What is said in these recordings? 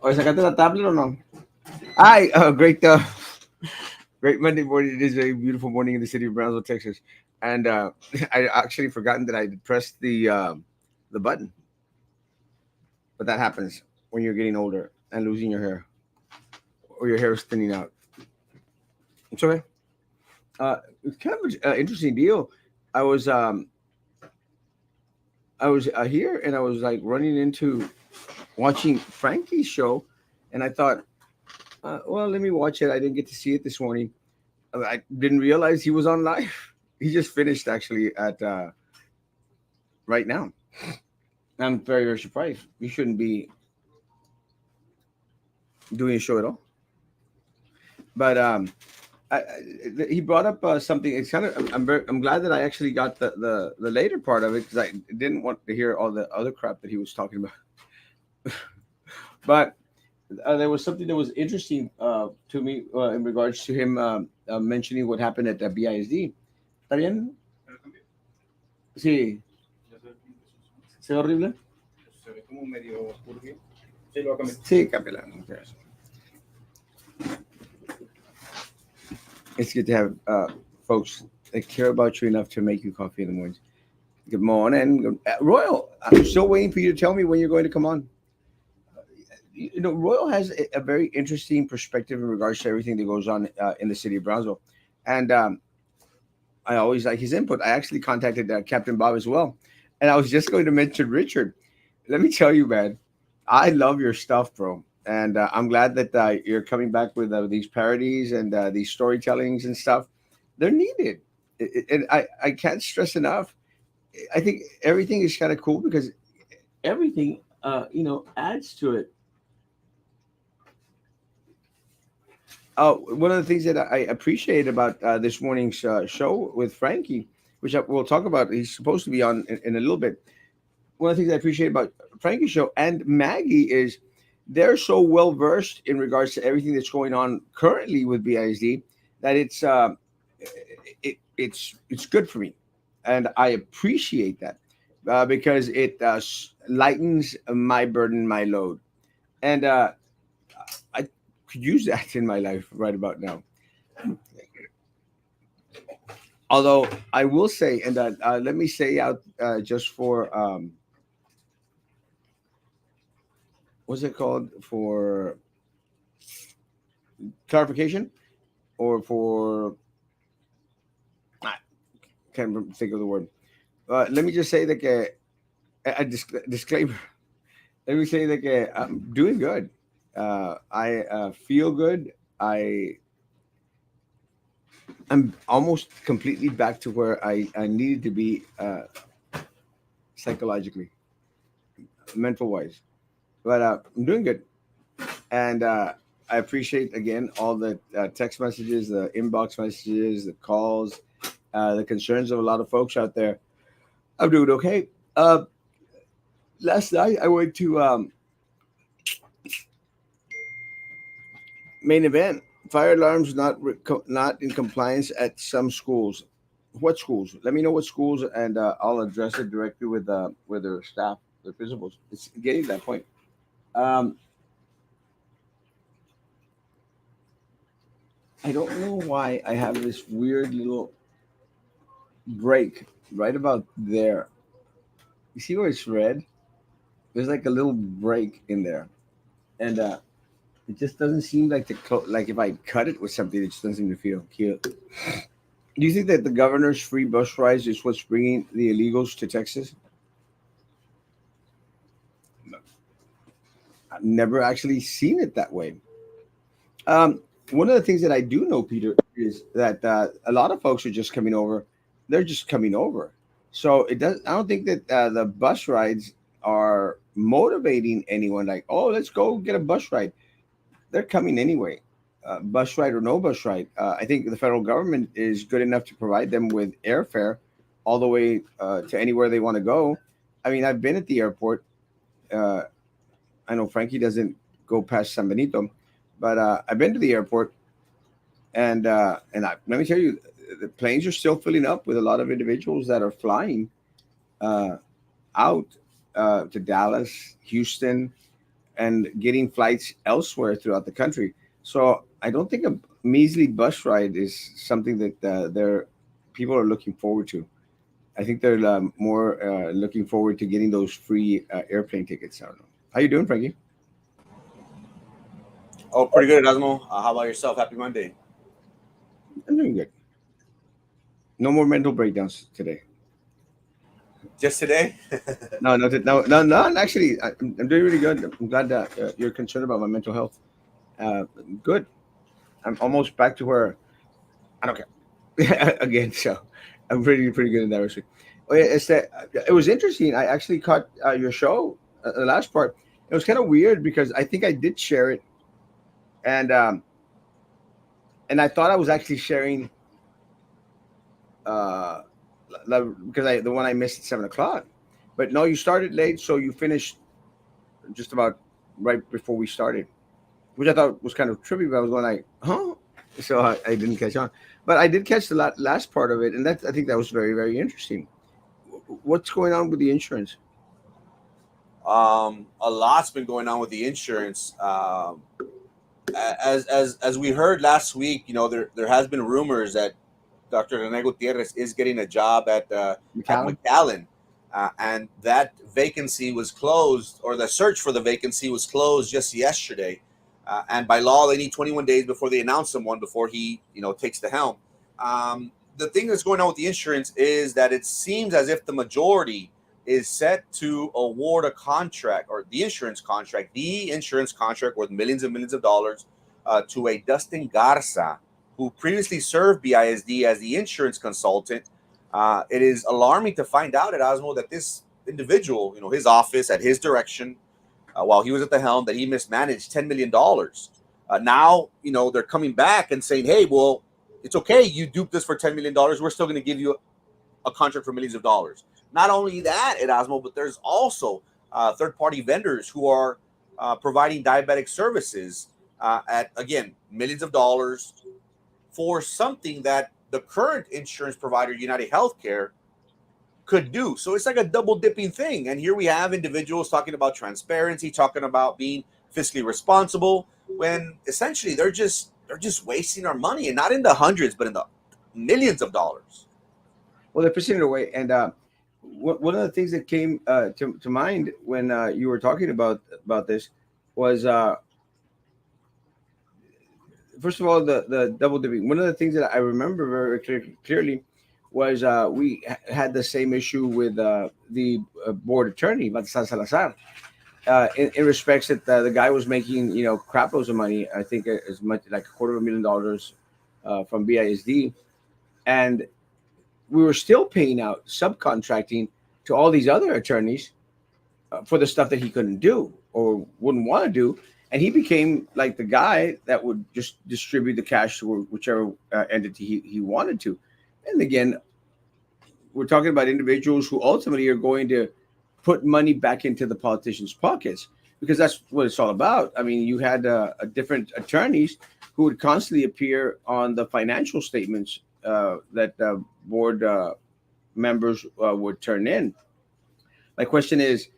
Or sacaste la tablet or no? Hi, great, great Monday morning. It is a beautiful morning in the city of Brownsville, Texas, and I actually forgotten that I pressed the button. But that happens when you're getting older and losing your hair, or your hair is thinning out. It's okay. It's kind of an interesting deal. I was um, I was here and I was like running into watching Frankie's show, and I thought, well, let me watch it. I didn't get to see it this morning. I didn't realize he was on live. He just finished actually at right now. I'm very very surprised. You shouldn't be doing a show at all. But he brought up something. It's kind of I'm glad that I actually got the later part of it because I didn't want to hear all the other crap that he was talking about. But there was something that was interesting to me in regards to him mentioning what happened at BISD. ¿Está bien? Sí, se ve horrible. Se ve como medio turbio. Sí, lo va a cambiar. Sí, cámbiala. It's good to have folks that care about you enough to make you coffee in the mornings. Good morning, Royal. I'm still waiting for you to tell me when you're going to come on. You know, Royal has a very interesting perspective in regards to everything that goes on in the city of Brownsville, and I always like his input. I actually contacted Captain Bob as well, and I was just going to mention Richard. Let me tell you, man, I love your stuff, bro, and I'm glad that you're coming back with these parodies and these storytellings and stuff. They're needed, and I can't stress enough. I think everything is kind of cool because everything adds to it. One of the things that I appreciate about this morning's show with Frankie, which we'll talk about, he's supposed to be on in a little bit. One of the things I appreciate about Frankie's show and Maggie is they're so well versed in regards to everything that's going on currently with BISD that it's good for me, and I appreciate that because it lightens my burden, my load, and I could use that in my life right about now. Although I will say, and let me say out just for what's it called for clarification or for I can't think of the word. Let me just say that disclaimer. Let me say that I'm doing good. I feel good. I'm almost completely back to where I needed to be psychologically, mental wise. But I'm doing good, and I appreciate again all the text messages, the inbox messages, the calls, the concerns of a lot of folks out there. I'm doing okay. Last night I went to main event. Fire alarms not in compliance at some schools. What schools? Let me know what schools, and I'll address it directly with their staff, their principals. It's getting to that point. Um, I don't know why I have this weird little break right about there. You see where it's red? There's like a little break in there, and it just doesn't seem like like if I cut it with something, it just doesn't seem to feel cute. Do you think that the governor's free bus rides is what's bringing the illegals to Texas? I've never actually seen it that way. Um, One of the things that I do know, Peter, is that a lot of folks are just coming over. They're just coming over. So it does. I don't think that the bus rides are motivating anyone. Like, oh, let's go get a bus ride. They're coming anyway. Bus ride or no bus ride. I think the federal government is good enough to provide them with airfare all the way to anywhere they want to go. I mean, I've been at the airport. Uh, I know Frankie doesn't go past San Benito, but I've been to the airport, and let me tell you, the planes are still filling up with a lot of individuals that are flying uh, out to Dallas, Houston. and getting flights elsewhere throughout the country. So I don't think a measly bus ride is something that they're people are looking forward to. I think they're more looking forward to getting those free airplane tickets. I don't know. How you doing, Frankie? Oh, pretty good, Erasmo. How about yourself? Happy Monday. I'm doing good. No more mental breakdowns today. Just today? No, no, no, no, no. Actually, I'm doing really good. I'm glad that you're concerned about my mental health. Good. I'm almost back to where I don't care again. So I'm pretty good in that respect. Oh, yeah, it's that it was interesting. I actually caught your show, the last part. It was kind of weird because I think I did share it, and um, and I thought I was actually sharing uh, because I the one I missed at 7 o'clock. But no, you started late, so you finished just about right before we started, which I thought was kind of trippy. But I was going like, huh? So I didn't catch on, but I did catch the last part of it, and that I think that was very interesting. What's going on with the insurance? A lot's been going on with the insurance. As we heard last week, there has been rumors that Dr. Rene Gutierrez is getting a job at McAllen? McAllen, and that vacancy was closed, or the search for the vacancy was closed just yesterday. And by law, they need 21 days before they announce someone before he takes the helm. The thing that's going on with the insurance is that it seems as if the majority is set to award a contract, or the insurance contract worth millions and millions of dollars, to a Dustin Garza, who previously served BISD as the insurance consultant. It is alarming to find out at Osmo that this individual, his office at his direction, while he was at the helm, that he mismanaged $10 million. Now, they're coming back and saying, "Hey, well, it's okay. You duped us for $10 million. We're still going to give you a contract for millions of dollars." Not only that, Erasmo, but there's also third-party vendors who are providing diabetic services at, again, millions of dollars for something that the current insurance provider, United Healthcare, could do. So it's like a double dipping thing. And here we have individuals talking about transparency, talking about being fiscally responsible, when essentially they're just wasting our money, and not in the hundreds, but in the millions of dollars. Well, they're pushing it away, and one of the things that came to mind when you were talking about this was first of all the double dipping. One of the things that I remember very clearly was had the same issue with the board attorney, Baltasar Salazar, in respects that the guy was making crap loads of money. I think as much like $250,000 from BISD, and we were still paying out subcontracting to all these other attorneys for the stuff that he couldn't do or wouldn't want to do. And he became like the guy that would just distribute the cash to whichever entity he wanted to. And again, we're talking about individuals who ultimately are going to put money back into the politicians' pockets, because that's what it's all about. I mean, you had different attorneys who would constantly appear on the financial statements that board members would turn in. My question is,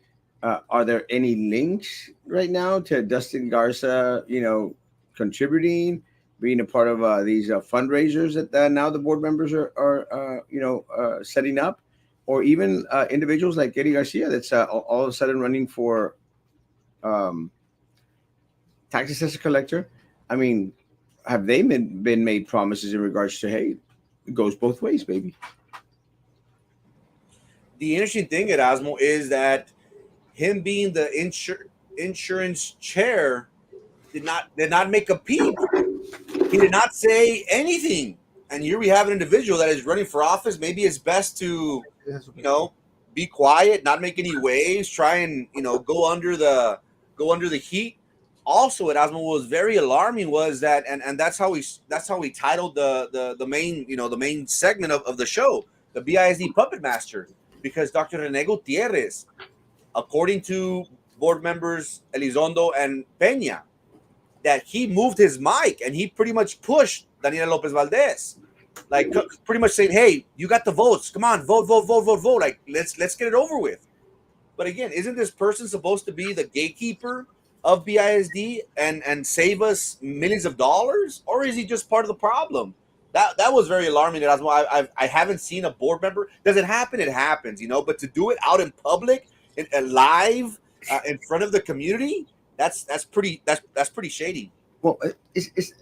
are there any links right now to Dustin Garza, contributing, being a part of these fundraisers that now the board members are setting up, or even individuals like Eddie Garcia that's all of a sudden running for um, tax assessor collector? I mean, have they been made promises in regards to, hey, it goes both ways, baby? The interesting thing, Erasmo, is that him being the insurance chair did not make a peep. He did not say anything. And here we have an individual that is running for office. Maybe it's best to, you know, be quiet, not make any waves, try and go under the heat. Also, Erasmo, was very alarming was that, and that's how we titled the main the main segment of the show, the BISD puppet master, because Dr. Rene Gutierrez, according to board members Elizondo and Peña, that he moved his mic and he pretty much pushed Daniela Lopez Valdez, like pretty much saying, "Hey, you got the votes. Come on, vote, vote, vote, vote, vote. Like let's get it over with." But again, isn't this person supposed to be the gatekeeper of BISD and save us millions of dollars, or is he just part of the problem? That was very alarming. Erasmo. I haven't seen a board member. Does it happen? It happens, but to do it out in public, live, in front of the community, that's pretty shady. Well, it's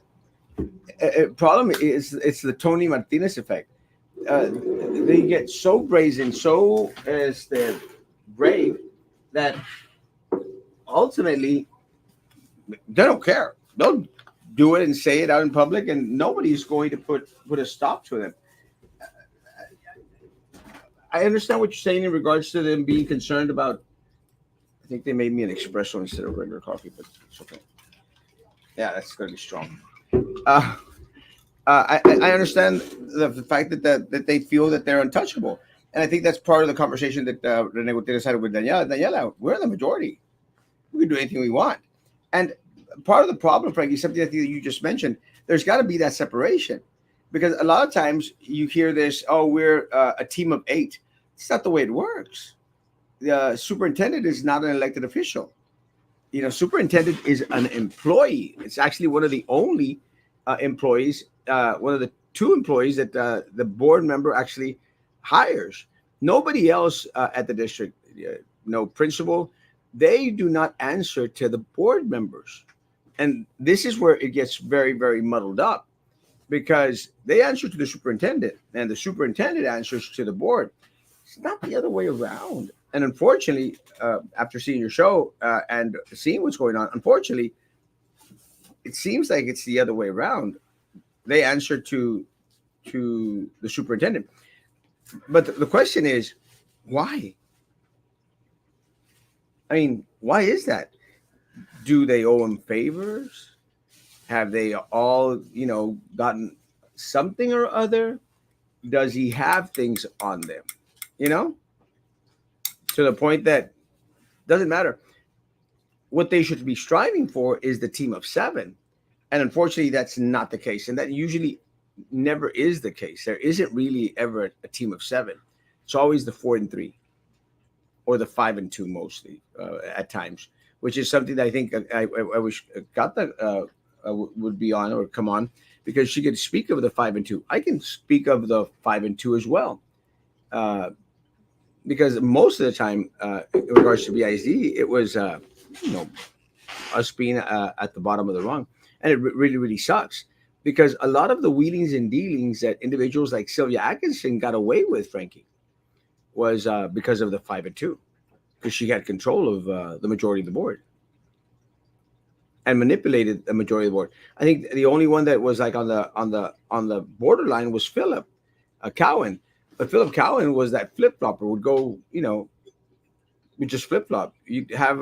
problem is it's the Tony Martinez effect. Uh, they get so brazen, so brave that ultimately they don't care. They'll do it and say it out in public, and nobody's going to put a stop to them. I understand what you're saying in regards to them being concerned about. I think they made me an espresso instead of regular coffee, but it's okay. Yeah, that's going to be strong. Uh, I understand the fact that they feel that they're untouchable, and I think that's part of the conversation that Rene Gutierrez had with Daniela. Daniela, we're the majority. We can do anything we want, and part of the problem, Frankie, something I think that you just mentioned. There's got to be that separation, because a lot of times you hear this, "Oh, we're a team of 8." It's not the way it works. The superintendent is not an elected official. Superintendent is an employee. It's actually one of the only employees, one of the two employees that the board member actually hires. Nobody else at the district, no principal, they do not answer to the board members. And this is where it gets very, very muddled up, because they answer to the superintendent and the superintendent answers to the board. It's not the other way around. And unfortunately, after seeing your show and seeing what's going on, unfortunately, it seems like it's the other way around. They answer to the superintendent. But the question is, why? I mean, why is that? Do they owe him favors? Have they all, gotten something or other? Does he have things on them? You know, to the point that doesn't matter. What they should be striving for is the team of 7. And unfortunately, that's not the case. And that usually never is the case. There isn't really ever a team of 7. It's always the 4-3 or the 5-2 mostly at times, which is something that I think I wish Gata would be on or come on, because she could speak of the 5-2. I can speak of the 5-2 as well. Uh, because most of the time, in regards to BIZ, it was, you know, us being at the bottom of the rung. And it really, really sucks, because a lot of the wheelings and dealings that individuals like Sylvia Atkinson got away with, Frankie, was because of the 5-2, because she had control of the majority of the board and manipulated the majority of the board. I think the only one that was like on the borderline was Philip Cowan, but Philip Cowan was that flip flopper, would go, would just flip flop. You'd have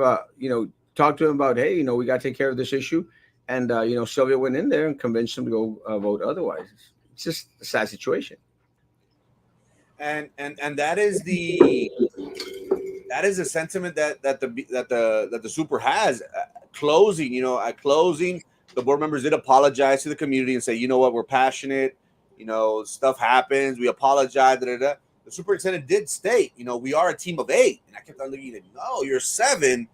talk to him about, hey, we got to take care of this issue, and Sylvia went in there and convinced him to go vote otherwise. It's just a sad situation. And that is the sentiment that the super has. Closing, at closing, the board members did apologize to the community and say, you know what, we're passionate, stuff happens, we apologize, da, da, da. The superintendent did state, we are a team of 8, and I kept on looking at, no, you're 7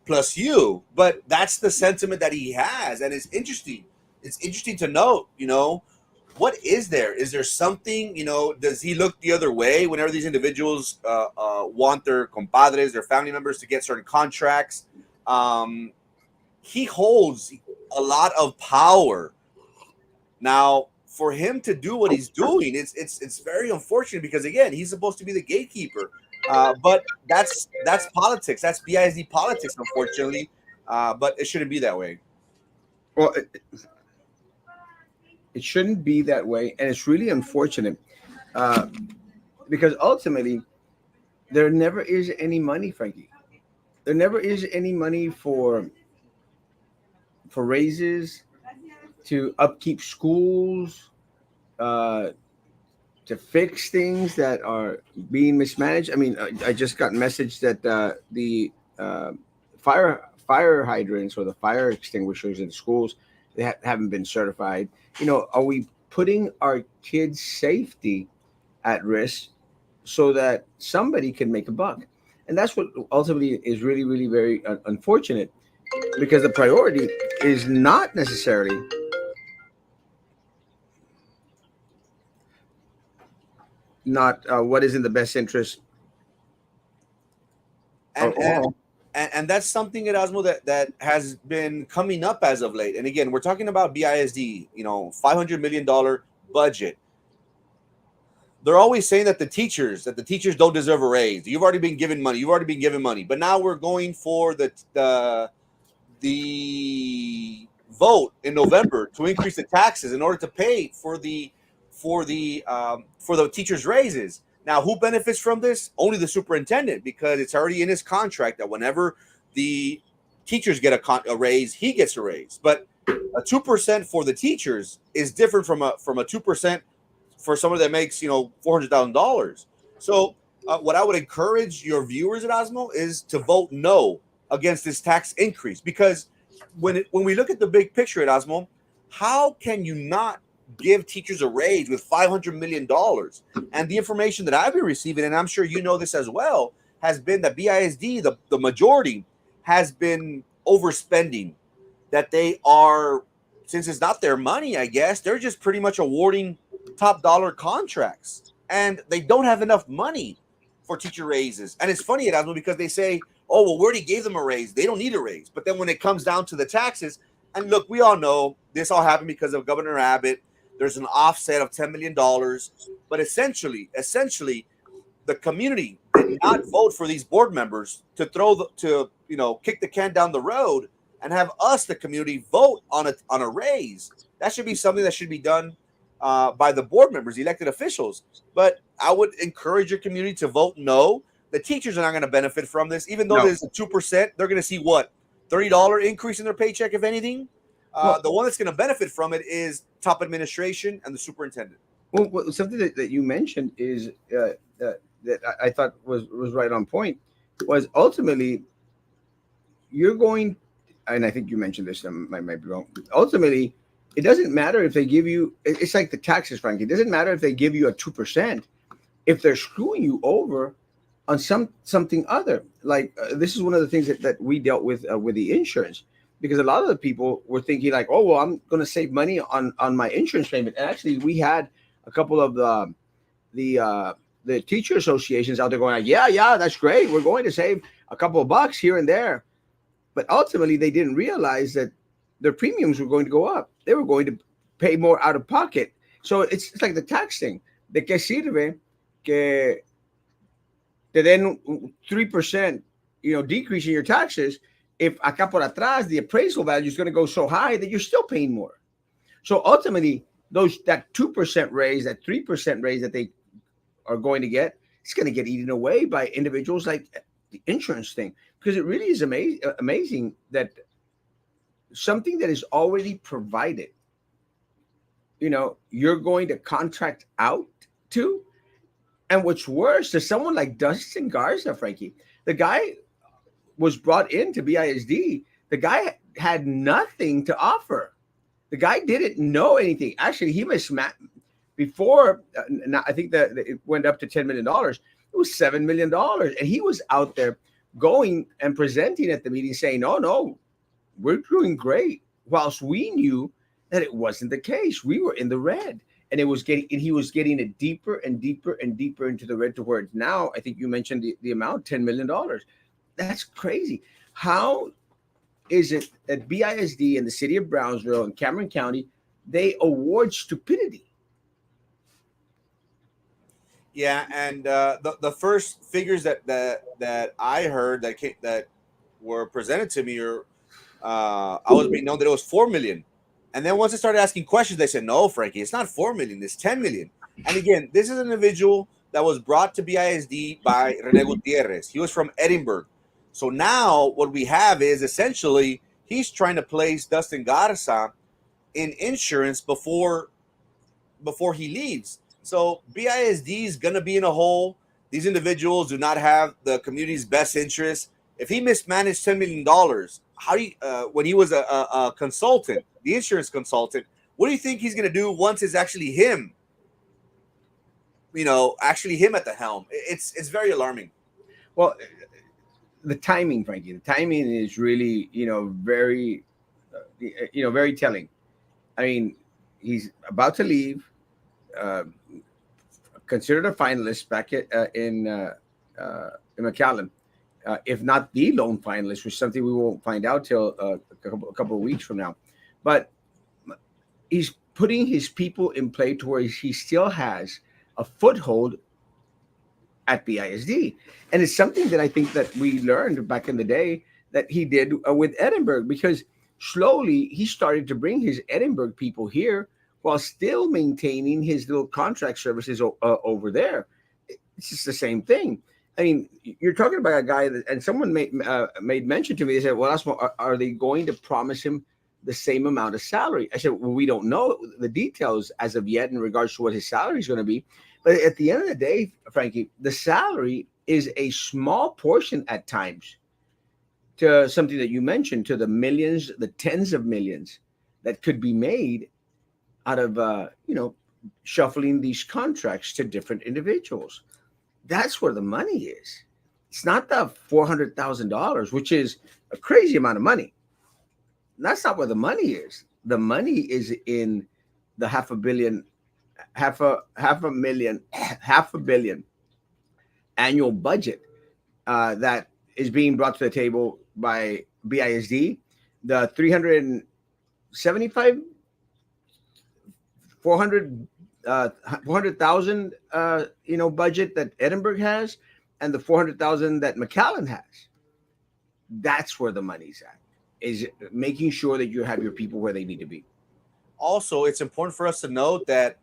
plus you. But that's the sentiment that he has, and it's interesting to note, what is there? Is there something? Does he look the other way whenever these individuals want their compadres, their family members, to get certain contracts? Um, he holds a lot of power now. For him to do what he's doing, it's very unfortunate, because again, he's supposed to be the gatekeeper. But that's politics. That's BISD politics, unfortunately. But it shouldn't be that way. Well, it shouldn't be that way, and it's really unfortunate, uh, because ultimately there never is any money, Frankie. There never is any money for raises, to upkeep schools, uh, to fix things that are being mismanaged. I mean, I just got message that the uh, fire hydrants or the fire extinguishers in schools, they haven't been certified. Are we putting our kids' safety at risk so that somebody can make a buck? And that's what ultimately is really, really very unfortunate. because the priority is not necessarily not what is in the best interest of and and all. and that's something, Erasmo, that has been coming up as of late. And again, we're talking about BISD, $500 million budget. They're always saying that the teachers don't deserve a raise. You've already been given money. You've already been given money. But now we're going for the vote in November to increase the taxes in order to pay for the teachers' raises. Now, who benefits from this? Only the superintendent, because it's already in his contract that whenever the teachers get a raise, he gets a raise. But a 2% for the teachers is different from a 2% for someone that makes $400,000. So, what I would encourage your viewers at Osmo is to vote no against this tax increase, because when we look at the big picture at Osmo, how can you not give teachers a raise with $500 million? And the information that I've been receiving, and I'm sure you know this as well, has been that BISD, the majority, has been overspending. That they are, since it's not their money, I guess they're just pretty much awarding top dollar contracts, and they don't have enough money for teacher raises. And it's funny, Erasmo, because they say, "Oh, well, we already gave them a raise; they don't need a raise." But then when it comes down to the taxes, and look, we all know this all happened because of Governor Abbott. There's an offset of $10 million, but essentially, the community did not vote for these board members to kick the can down the road and have us, the community, vote on a raise. That should be something that should be done by the board members, elected officials. But I would encourage your community to vote no. The teachers are not going to benefit from this, even though No. there's a 2%. They're going to see what, $30 increase in their paycheck, if anything. Well, The one that's going to benefit from it is top administration and the superintendent. something that you mentioned is that I thought was right on point was ultimately you're going, and I think you mentioned this, I might be wrong. Ultimately, it doesn't matter if they give you. It's like the taxes, Frankie. It doesn't matter if they give you a 2% if they're screwing you over on something other. Like this is one of the things that we dealt with the insurance, because a lot of the people were thinking like, oh well, I'm going to save money on my insurance payment. And actually, we had a couple of the the teacher associations out there going like, yeah, that's great. We're going to save a couple of bucks here and there, but ultimately they didn't realize that their premiums were going to go up. They were going to pay more out of pocket. So it's like the tax thing. ¿De qué sirve que te den 3%, decrease in your taxes if acá por atrás the appraisal value is going to go so high that you're still paying more? So ultimately, that 2% raise, that 3% raise that they are going to get, it's going to get eaten away by individuals like the insurance thing, because it really is amazing that something that is already provided, you're going to contract out to. And what's worse, there's someone like Dustin Garza, Frankie. The guy was brought into BISD. The guy had nothing to offer. The guy didn't know anything. Actually, he was before. I think that it went up to $10 million. It was $7 million, and he was out there going and presenting at the meeting, saying, "Oh no, we're doing great." Whilst we knew that it wasn't the case, we were in the red, and he was getting it deeper and deeper and deeper into the red to where it's now. I think you mentioned the amount, $10 million. That's crazy. How is it that BISD and the city of Brownsville and Cameron County, they award stupidity? Yeah, and the first figures that I heard that were presented to me, or I was being known that it was 4 million. And then once I started asking questions, they said, "No, Frankie, it's not 4 million; it's 10 million." And again, this is an individual that was brought to BISD by Rene Gutierrez. He was from Edinburgh. So now what we have is essentially he's trying to place Dustin Garza in insurance before he leaves. So BISD is going to be in a hole. These individuals do not have the community's best interest. If he mismanaged $10 million, how do you, when he was a consultant, the insurance consultant, what do you think he's going to do once it's actually him? Actually him at the helm. It's very alarming. Well, the timing, Frankie. The timing is really, very, very telling. I mean, he's about to leave, uh, considered a finalist back in McAllen, if not the lone finalist, which is something we won't find out till a couple of weeks from now. But he's putting his people in play to where he still has a foothold at BISD. And it's something that I think that we learned back in the day that he did with Edinburgh, because slowly he started to bring his Edinburgh people here while still maintaining his little contract services over there. It's just the same thing. I mean, you're talking about a guy that, and someone made mention to me. They said, "Well, Asmo, are they going to promise him the same amount of salary?" I said, "Well, we don't know the details as of yet in regards to what his salary is going to be. But at the end of the day, Frankie, the salary is a small portion at times to something that you mentioned, to the millions, the tens of millions that could be made out of shuffling these contracts to different individuals. That's where the money is. It's not the $400,000, which is a crazy amount of money. That's not where the money is. The money is in the half a billion annual budget that is being brought to the table by BISD. The 375 400 400,000 budget that Edinburgh has, and the 400,000 that McAllen has. That's where the money's at. Is making sure that you have your people where they need to be. Also, it's important for us to note that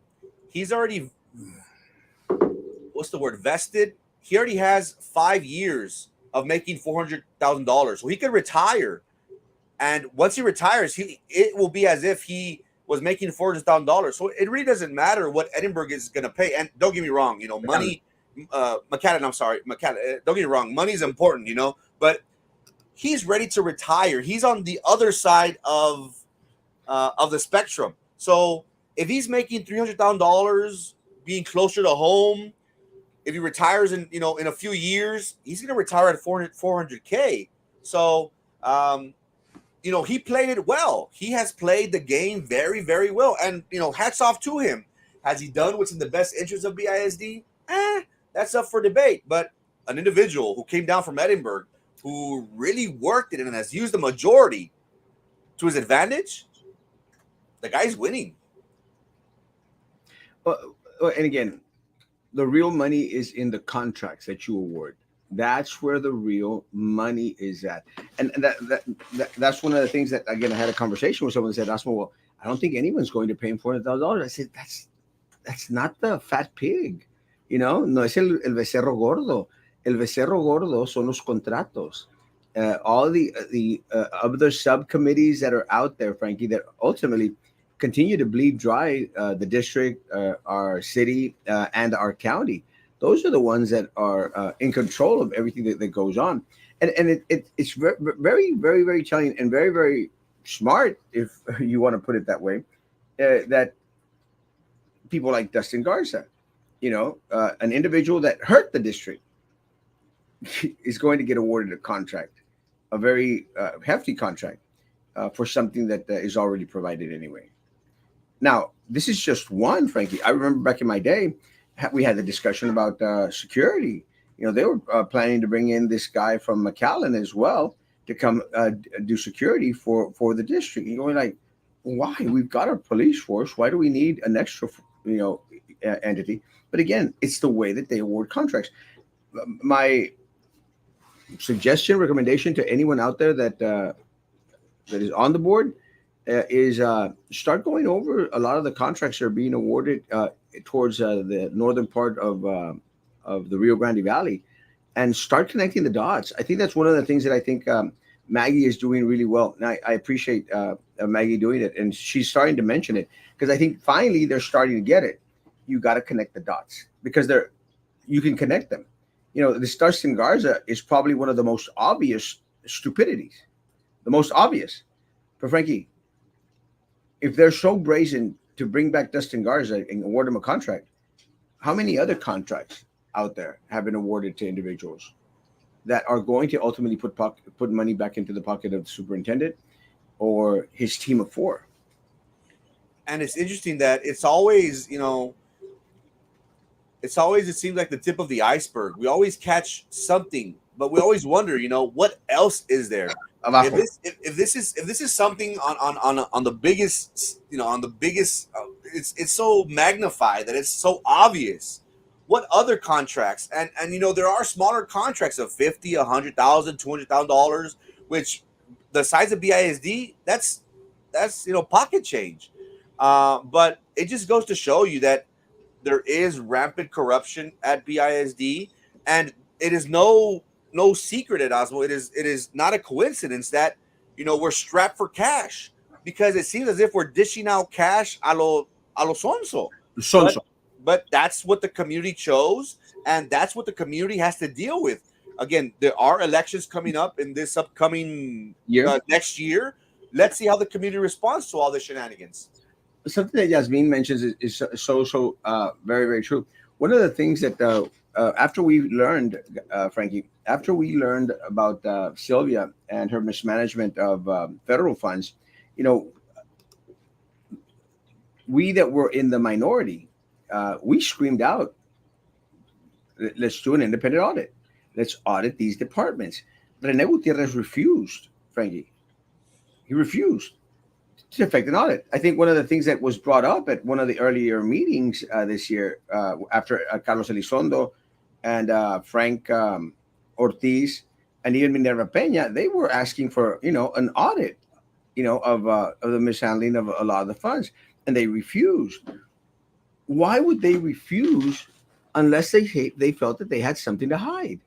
he's already, what's the word, vested. He already has 5 years of making $400,000, so he could retire. And once he retires, it will be as if he was making $400,000. So it really doesn't matter what Edinburgh is going to pay. And don't get me wrong, money, McCadden, I'm sorry, McCadden. Don't get me wrong, money is important, but he's ready to retire. He's on the other side of the spectrum. So if he's making $300,000, being closer to home, if he retires in a few years, he's going to retire at 400K. So he played it well. He has played the game very, very well. And, hats off to him. Has he done what's in the best interest of BISD? That's up for debate. But an individual who came down from Edinburgh, who really worked it and has used the majority to his advantage, the guy's winning. And again, the real money is in the contracts that you award. That's where the real money is at. And that's one of the things that, again, I had a conversation with someone that said, Asmo, well, I don't think anyone's going to pay him $400,000. I said, that's not the fat pig. No es el becerro gordo. El becerro gordo son los contratos. All the other subcommittees that are out there, Frankie, that ultimately continue to bleed dry the district, our city, and our county. Those are the ones that are in control of everything that goes on. And it's very, very, very telling and very, very smart, if you want to put it that way, that people like Dustin Garza, an individual that hurt the district, is going to get awarded a contract, a very hefty contract for something that is already provided anyway. Now, this is just one, Frankie. I remember back in my day, we had the discussion about security. They were planning to bring in this guy from McAllen as well to come do security for the district. You're going like, why? We've got our police force. Why do we need an extra, entity? But again, it's the way that they award contracts. My suggestion, recommendation to anyone out there that is on the board is start going over a lot of the contracts that are being awarded towards the northern part of the Rio Grande Valley, and start connecting the dots. I think that's one of the things that I think Maggie is doing really well. And I appreciate Maggie doing it, and she's starting to mention it because I think finally they're starting to get it. You got to connect the dots because you can connect them. This Dustin Garza is probably one of the most obvious stupidities, the most obvious. But Frankie, if they're so brazen to bring back Dustin Garza and award him a contract, how many other contracts out there have been awarded to individuals? that are going to ultimately put money back into the pocket of the superintendent or his team of four. And it's interesting that it's always, it's always, it seems like the tip of the iceberg. We always catch something, but we always wonder, what else is there? If Abajo. this is something on the biggest, on the biggest, it's so magnified that it's so obvious. What other contracts? And there are smaller contracts of 50, 100,000, $200,000, which the size of BISD, that's pocket change. But it just goes to show you that there is rampant corruption at BISD, and it is no secret at Osmo. It is not a coincidence that we're strapped for cash, because it seems as if we're dishing out cash a lo sonso. But Sonso. that's what the community chose, and that's what the community has to deal with. Again, there are elections coming up in this upcoming Year. next year. Let's see how the community responds to all the shenanigans. Something that Yasmin mentions is so very very true. One of the things that after we learned, Frankie, after we learned about Sylvia and her mismanagement of federal funds, you know, we that were in the minority, we screamed out, "Let's do an independent audit. Let's audit these departments." Rene Gutierrez refused, Frankie. He refused to effect an audit. I think one of the things that was brought up at one of the earlier meetings this year, after Carlos Elizondo and Frank Ortiz and even Minerva Peña, they were asking for an audit, of the mishandling of a lot of the funds, and they refused. Why would they refuse unless they felt that they had something to hide?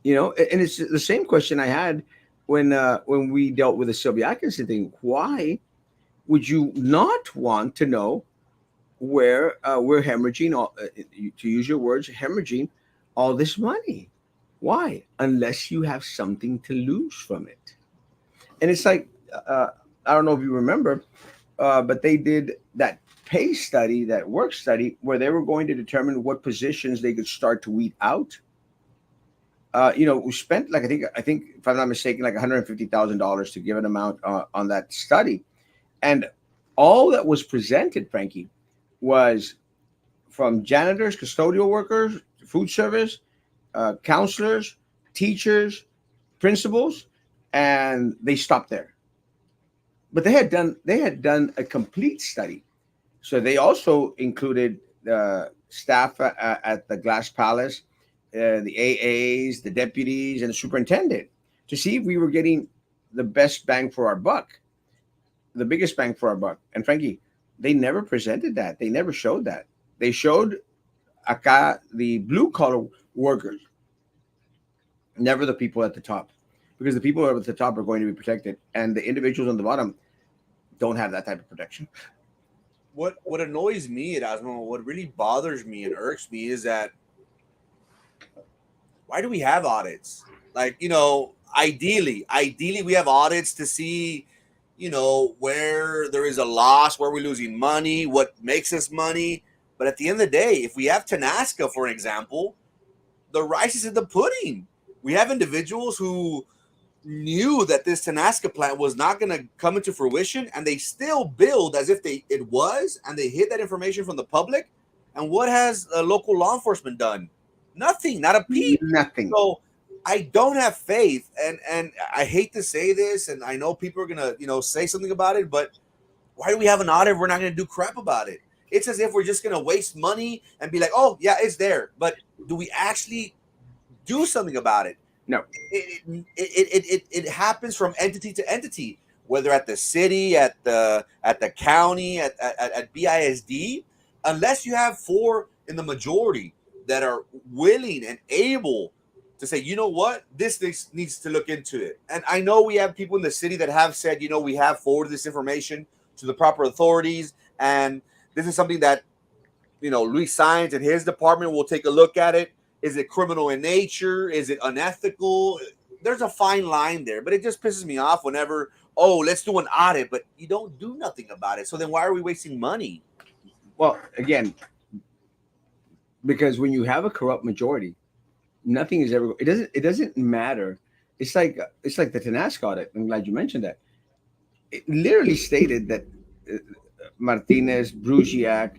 And it's the same question I had when we dealt with the Sylvia Atkinson thing. Why would you not want to know where we're hemorrhaging all, to use your words, hemorrhaging all this money? Why? Unless you have something to lose from it. And it's like, uh, I don't know if you remember, but they did that pay study, that work study, where they were going to determine what positions they could start to weed out. We spent like I think if I'm not mistaken, like $150,000 to give an amount on that study, and all that was presented, Frankie, was from janitors, custodial workers, food service, counselors, teachers, principals, and they stopped there. But they had done a complete study. So they also included staff at the Glass Palace, the AAs, the deputies, and the superintendent to see if we were getting the best bang for our buck, the biggest bang for our buck. And Frankie, they never presented that. They never showed that. They showed acá the blue collar workers, never the people at the top, because the people at the top are going to be protected, and the individuals on the bottom don't have that type of protection. What annoys me, Erasmo, what really bothers me and irks me is that, why do we have audits? Like, ideally we have audits to see, where there is a loss, where we're losing money, what makes us money. But at the end of the day, if we have Tanasca, for example, the rice is in the pudding. We have individuals who knew that this Tanasca plant was not going to come into fruition, and they still build as if it was, and they hid that information from the public. And what has local law enforcement done? Nothing, not a peep. Nothing. So I don't have faith, and I hate to say this, and I know people are gonna say something about it, but why do we have an audit if we're not gonna do crap about it? It's as if we're just gonna waste money and be like, oh yeah, it's there, but do we actually do something about it? No. It happens from entity to entity, whether at the city, at the county, at BISD, unless you have four in the majority that are willing and able to say, you know what, this needs to look into it. And I know we have people in the city that have said, we have forwarded this information to the proper authorities, and this is something that Luis Science and his department will take a look at it. Is it criminal in nature? Is it unethical? There's a fine line there, but it just pisses me off whenever, oh, let's do an audit, but you don't do nothing about it. So then why are we wasting money? Well, again, because when you have a corrupt majority, Nothing is ever. It doesn't matter. It's like the Tenasca audit. I'm glad you mentioned that. It literally stated that uh, Martinez, Brugiak,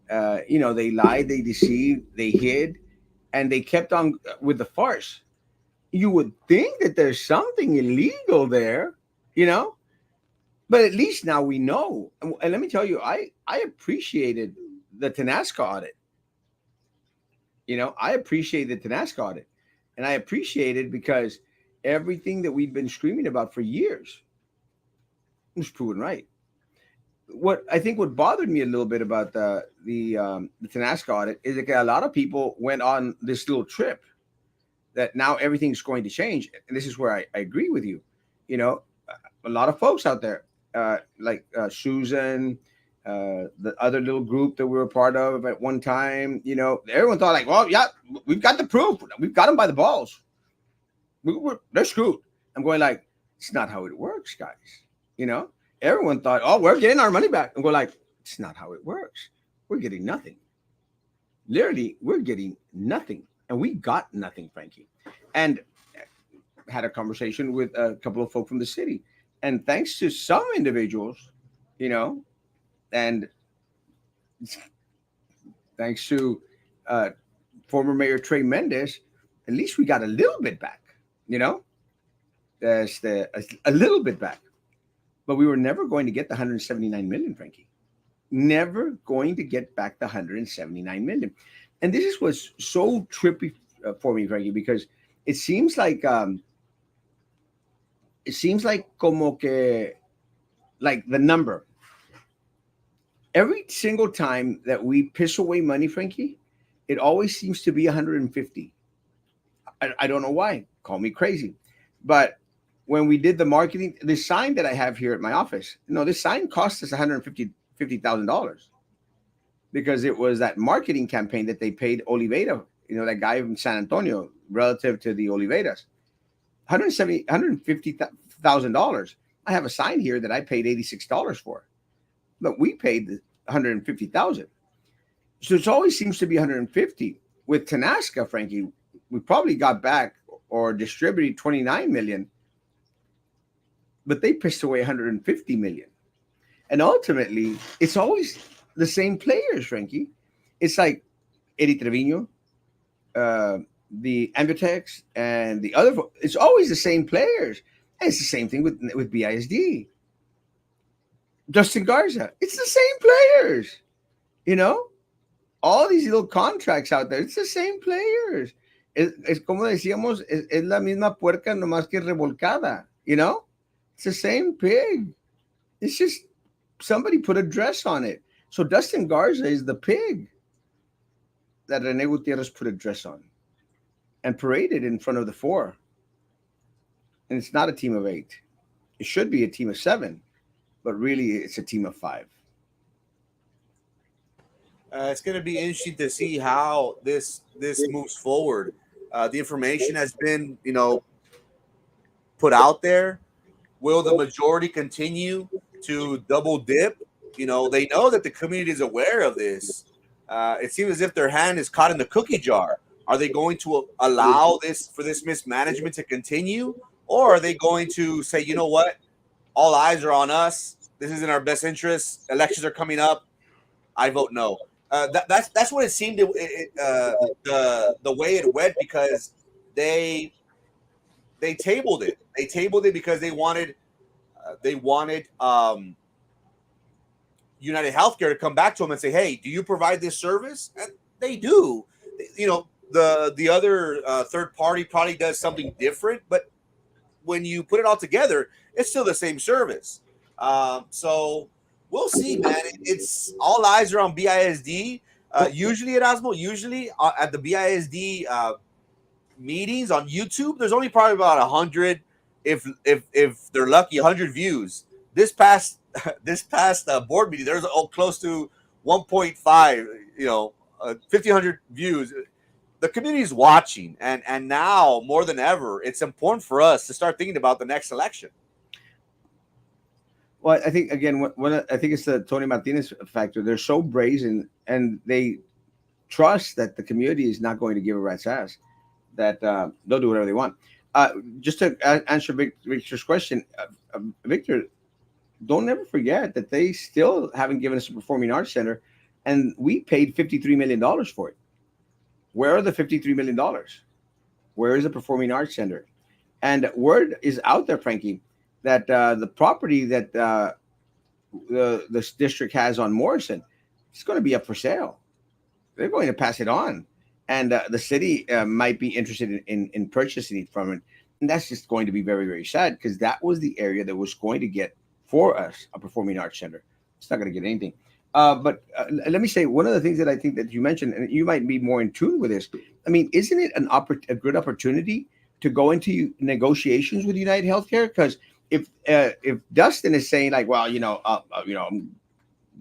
they lied, they deceived, they hid, and they kept on with the farce. You would think that there's something illegal there, you know, but at least now we know. And let me tell you, I appreciated the Tenasca audit. I appreciate the Tenasca audit, and I appreciate it because everything that we've been screaming about for years was proven right. What bothered me a little bit about the Tenasca audit is that a lot of people went on this little trip that now everything's going to change, and this is where I agree with you. You know, a lot of folks out there, like Susan, the other little group that we were part of at one time. Everyone thought like, well, yeah, we've got the proof, we've got them by the balls. They're screwed. I'm going like, it's not how it works, guys. You know, everyone thought, oh, we're getting our money back. I'm going like, it's not how it works. We're getting nothing. Literally, we're getting nothing, and we got nothing, Frankie. And had a conversation with a couple of folk from the city, and thanks to some individuals, you know, and thanks to uh, former Mayor Trey Mendez, at least we got a little bit back. You know, a little bit back, but we were never going to get the 179 million, Frankie. Never going to get back the 179 million. And this is what's so trippy for me, Frankie, because it seems like como que like the number every single time that we piss away money, Frankie, it always seems to be 150. I don't know why. Call me crazy, but when we did the marketing, the sign that I have here at my office, this sign cost us 150,000 dollars because it was that marketing campaign that they paid Oliveira, that guy from San Antonio, relative to the Oliveiras. 150,000 dollars. I have a sign here that I paid $86 for, but we paid the 150,000. So it always seems to be 150. With Tenasca, Frankie, we probably got back or distributed 29 million, but they pissed away 150 million. And ultimately, it's always the same players, Frankie. It's like Eddie Trevino, uh, the Ambutex, and the other. It's always the same players. And it's the same thing with BISD. Justin Garza. It's the same players. You know, all these little contracts out there. It's the same players. Es como decíamos, es la misma puerca nomás que revolcada. It's the same pig. It's just somebody put a dress on it. So Dustin Garza is the pig that Rene Gutierrez put a dress on and paraded in front of the four. And it's not a team of 8. It should be a team of 7, but really it's a team of 5. It's going to be interesting to see how this moves forward. The information has been, put out there. Will the majority continue to double dip? They know that the community is aware of this. It seems as if their hand is caught in the cookie jar. Are they going to allow this mismanagement to continue, or are they going to say, you know what, all eyes are on us. This is in our best interest. Elections are coming up. I vote no. That's what it seemed. The way it went, because they tabled it. They tabled it because they wanted United Healthcare to come back to them and say, "Hey, do you provide this service?" And they do. The other third party probably does something different, but when you put it all together, it's still the same service. So we'll see, man. It's all eyes are on BISD. Usually, Erasmo, at the BISD meetings on YouTube, there's only probably about 100, if they're lucky, 100 views. This past board meeting, there's close to 1.5, 1,500 views. The community is watching, and now more than ever, it's important for us to start thinking about the next election. Well, I think again, I think it's the Tony Martinez factor. They're so brazen, and they trust that the community is not going to give a rat's ass. that they'll do whatever they want. Uh, just to answer Victor's question, Victor, don't ever forget that they still haven't given us a performing arts center, and we paid $53 million for it. Where are the $53 million? Where is the performing arts center? And word is out there, Frankie, that the property that this district has on Morrison is going to be up for sale. They're going to pass it on, and the city might be interested in purchasing it from it. And that's just going to be very, very sad because that was the area that was going to get for us a performing arts center. It's not going to get anything. But let me say one of the things that I think that you mentioned, and you might be more in tune with this. I mean, isn't it a good opportunity to go into negotiations with United Healthcare? Because if Dustin is saying like, well, I'm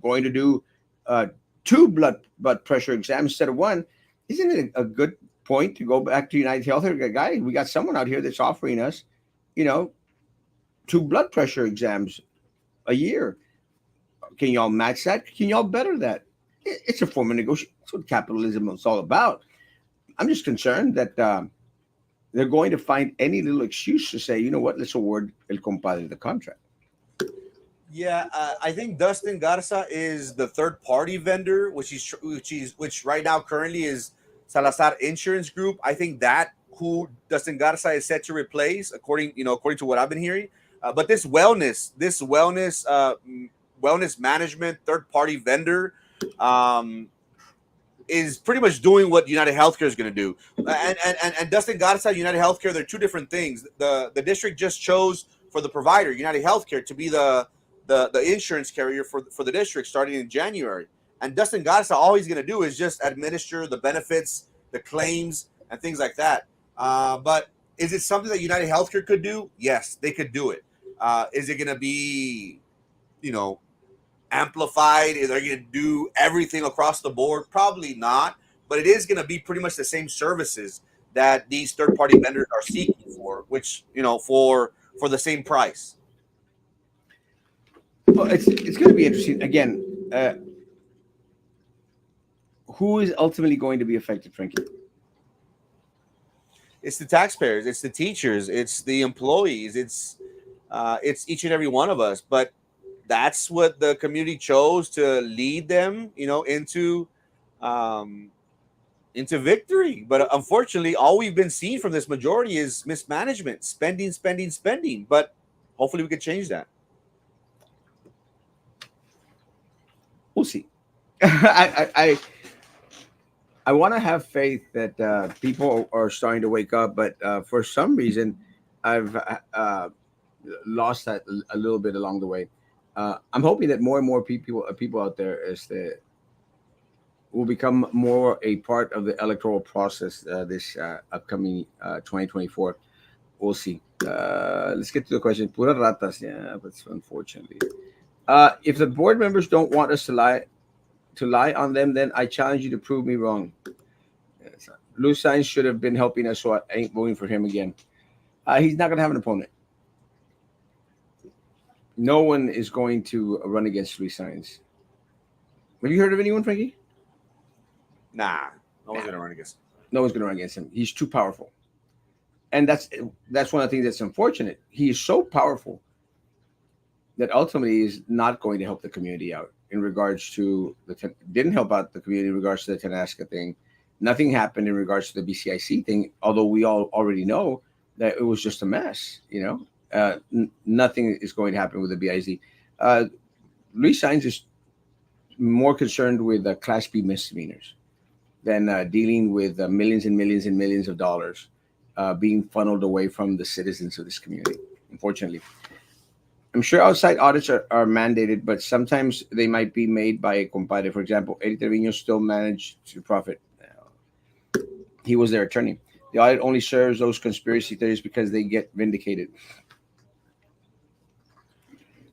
going to do uh, two blood pressure exams instead of one, isn't it a good point to go back to United Healthcare? Guy, we got someone out here that's offering us, you know, two blood pressure exams a year. Can y'all match that? Can y'all better that? It's a form of negotiation. That's what capitalism is all about. I'm just concerned that they're going to find any little excuse to say, you know what, let's award El Compadre the contract. Yeah, I think Dustin Garza is the third party vendor, which right now currently is Salazar Insurance Group. I think that who Dustin Garza is set to replace, according to what I've been hearing. But wellness management third party vendor, um, is pretty much doing what United Healthcare is going to do. And Dustin Garza, United Healthcare, they're two different things. The district just chose for the provider, United Healthcare, to be the insurance carrier for the district starting in January. And Dustin Garza, all he's going to do is just administer the benefits, the claims, and things like that. But is it something that United Healthcare could do? Yes, they could do it. Is it going to be, you know, amplified? Is they going to do everything across the board? Probably not. But it is going to be pretty much the same services that these third party vendors are seeking for, which for the same price. Well, it's going to be interesting. Again, who is ultimately going to be affected, Frankie? It's the taxpayers, it's the teachers, it's the employees, it's each and every one of us. But that's what the community chose to lead them, um, into victory. But unfortunately, all we've been seeing from this majority is mismanagement, spending, spending, spending. But hopefully, we can change that. We'll see. I want to have faith that people are starting to wake up, but for some reason, I've lost that a little bit along the way. I'm hoping that more and more people out there is that will become more a part of the electoral process this upcoming 2024. We'll see. Let's get to the question. Pura ratas, yeah, but unfortunately, if the board members don't want us to lie on them, then I challenge you to prove me wrong. Yes. Lou Sainz should have been helping us, so I ain't voting for him again. He's not going to have an opponent. No one is going to run against Lou Sainz. Have you heard of anyone, Frankie? Nah, no one's Nah, gonna run against. no one's going to run against him. He's too powerful, and that's one of the things that's unfortunate. He is so powerful that ultimately is not going to help the community out in regards to didn't help out the community in regards to the Tenasca thing. Nothing happened in regards to the BCIC thing, although we all already know that it was just a mess. Nothing is going to happen with the BIZ. Luis Sainz is more concerned with Class B misdemeanors than dealing with millions and millions and millions of dollars being funneled away from the citizens of this community. Unfortunately, I'm sure outside audits are mandated, but sometimes they might be made by a compadre. For example, Eddie Trevino still managed to profit. He was their attorney. The audit only serves those conspiracy theories because they get vindicated.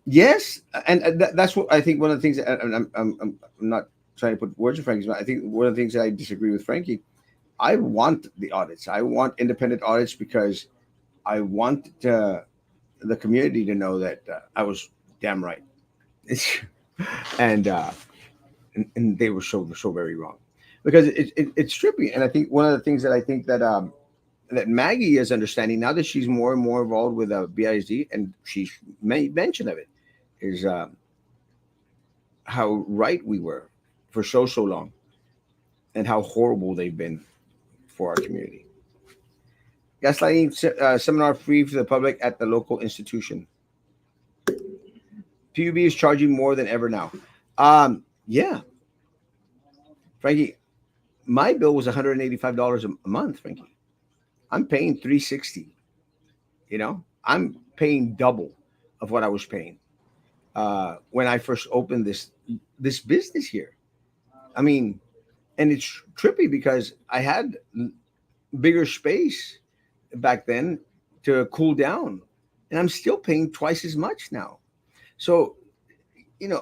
Yes, and that's what I think. One of the things, and I'm not trying to put words in Frankie's mouth. I think one of the things that I disagree with Frankie. I want the audits. I want independent audits because I want the community to know that I was damn right. and and they were so very wrong because it's trippy. And I think one of the things that I think that that Maggie is understanding now that she's more and more involved with BISD, and she's made mention of it, is how right we were for so long, and how horrible they've been for our community. Gaslighting seminar free for the public at the local institution. PUB is charging more than ever now. Yeah, Frankie, my bill was $185 a month, Frankie. I'm paying 360. You know, I'm paying double of what I was paying when I first opened this business here. I mean, and it's trippy because I had bigger space back then to cool down, and I'm still paying twice as much now. So,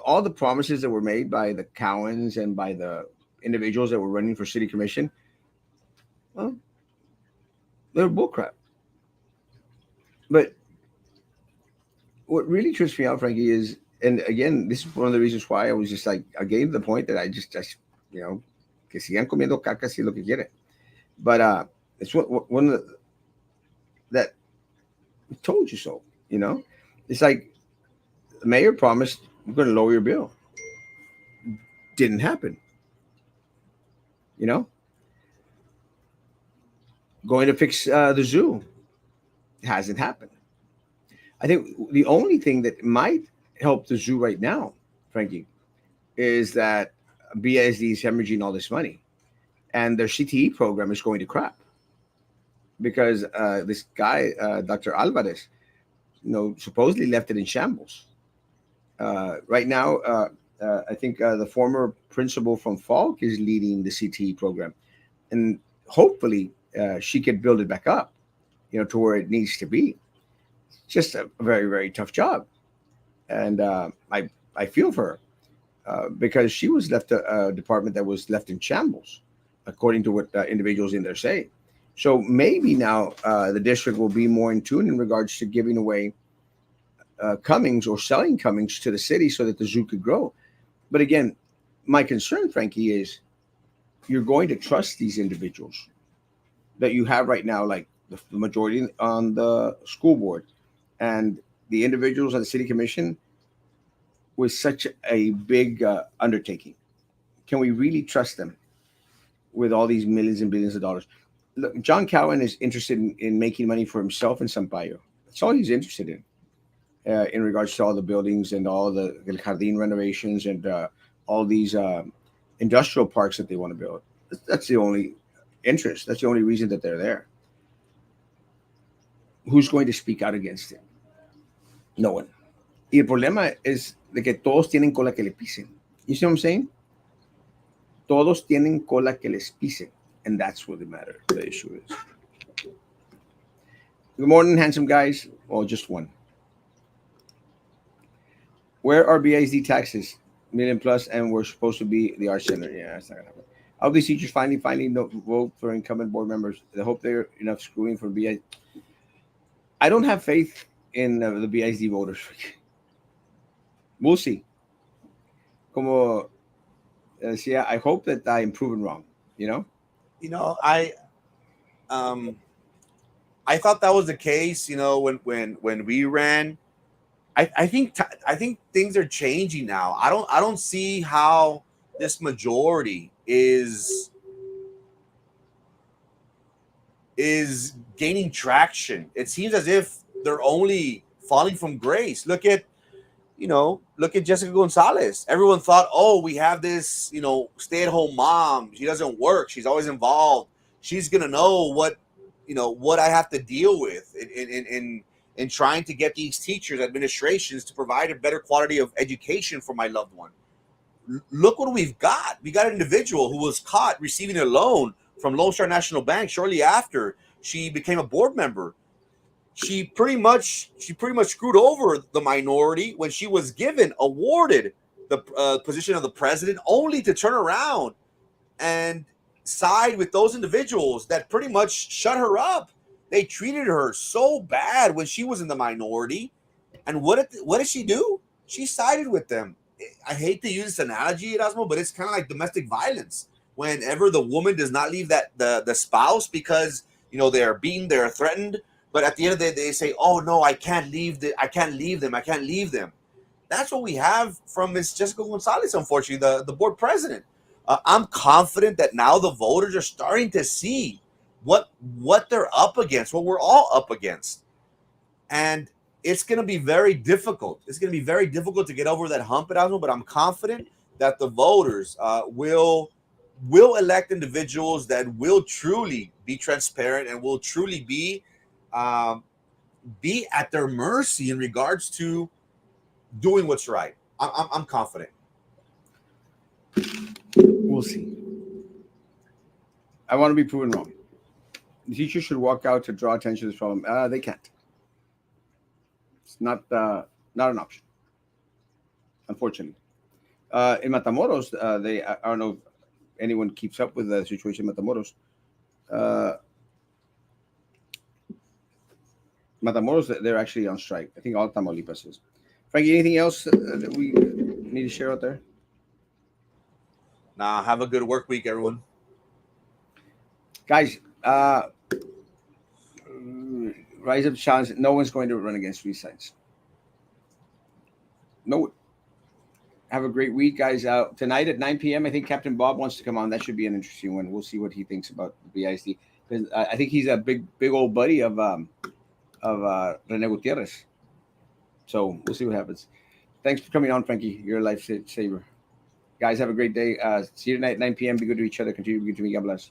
all the promises that were made by the Cowans and by the individuals that were running for city commission, well, they're bullcrap. But what really trips me out, Frankie, is, and again, this is one of the reasons why I was just like, I gave the point that I just, you know, que sigan comiendo caca si es lo que quieren. But it's one of the, that told you so, you know? It's like the mayor promised we're going to lower your bill. Didn't happen, you know? Going to fix the zoo. Hasn't happened. I think the only thing that might help the zoo right now, Frankie, is that BSD is hemorrhaging all this money, and their CTE program is going to crap because this guy, Dr. Alvarez, supposedly left it in shambles. Right now, I think the former principal from Falk is leading the CTE program, and hopefully she can build it back up, to where it needs to be. It's just a very, very tough job, and I feel for her because she was left a department that was left in shambles, according to what individuals in there say. So maybe now the district will be more in tune in regards to giving away Cummings or selling Cummings to the city so that the zoo could grow. But again, my concern, Frankie, is you're going to trust these individuals that you have right now, like the majority on the school board and the individuals on the city commission, with such a big undertaking. Can we really trust them with all these millions and billions of dollars? Look, John Cowan is interested in making money for himself in Sampaio. That's all he's interested in regards to all the buildings and all the El Jardín renovations and all these industrial parks that they want to build. That's the only interest. That's the only reason that they're there. Who's going to speak out against it? No one. Y el problema es de que todos tienen cola que le pisen. You see what I'm saying? Todos tienen cola que les pisen. And that's what the matter, the issue is. Good morning, handsome guys. Well, just one. Where are BISD taxes? Million plus, and we're supposed to be the art center. Yeah, that's not gonna happen. I hope these teachers finally no, vote for incumbent board members. I hope they're enough screwing for BISD. I don't have faith in the BISD voters. We'll see. Como decía, I hope that I'm proven wrong. You know. You know, um I thought that was the case. When we ran, I think things are changing now. I don't see how this majority is gaining traction. It seems as if they're only falling from grace. Look at Jessica Gonzalez. Everyone thought, oh, we have this, stay-at-home mom. She doesn't work. She's always involved. She's gonna know what I have to deal with in trying to get these teachers, administrations to provide a better quality of education for my loved one. Look what we've got. We got an individual who was caught receiving a loan from Lone Star National Bank shortly after she became a board member. She pretty much screwed over the minority when she was awarded the position of the president, only to turn around and side with those individuals that pretty much shut her up. They treated her so bad when she was in the minority, and what did she do? She sided with them. I hate to use this analogy, Erasmo, but it's kind of like domestic violence. Whenever the woman does not leave the spouse because they're beaten, they're threatened, but at the end of the day, they say, "Oh no, I can't leave I can't leave them. I can't leave them." That's what we have from Ms. Jessica Gonzalez, unfortunately, the board president. I'm confident that now the voters are starting to see what they're up against, what we're all up against, and it's going to be very difficult. It's going to be very difficult to get over that hump, Erasmo, but I'm confident that the voters will elect individuals that will truly be transparent and will truly um, be at their mercy in regards to doing what's right. I'm confident. We'll see. I want to be proven wrong. The teachers should walk out to draw attention to this problem. They can't. It's not an option, unfortunately. In Matamoros, I don't know if anyone keeps up with the situation in Matamoros. Uh, Matamoros, they're actually on strike. I think all Tamaulipas is. Frankie, anything else that we need to share out there? Now, have a good work week, everyone. Guys, rise up challenge. No one's going to run against free science. No. Have a great week, guys. Tonight at 9 p.m., I think Captain Bob wants to come on. That should be an interesting one. We'll see what he thinks about the BISD because I think he's a big old buddy of Rene Gutierrez. So we'll see what happens. Thanks for coming on, Frankie. You're a lifesaver. Guys, have a great day. See you tonight at 9 p.m. Be good to each other. Continue to be good to me. God bless.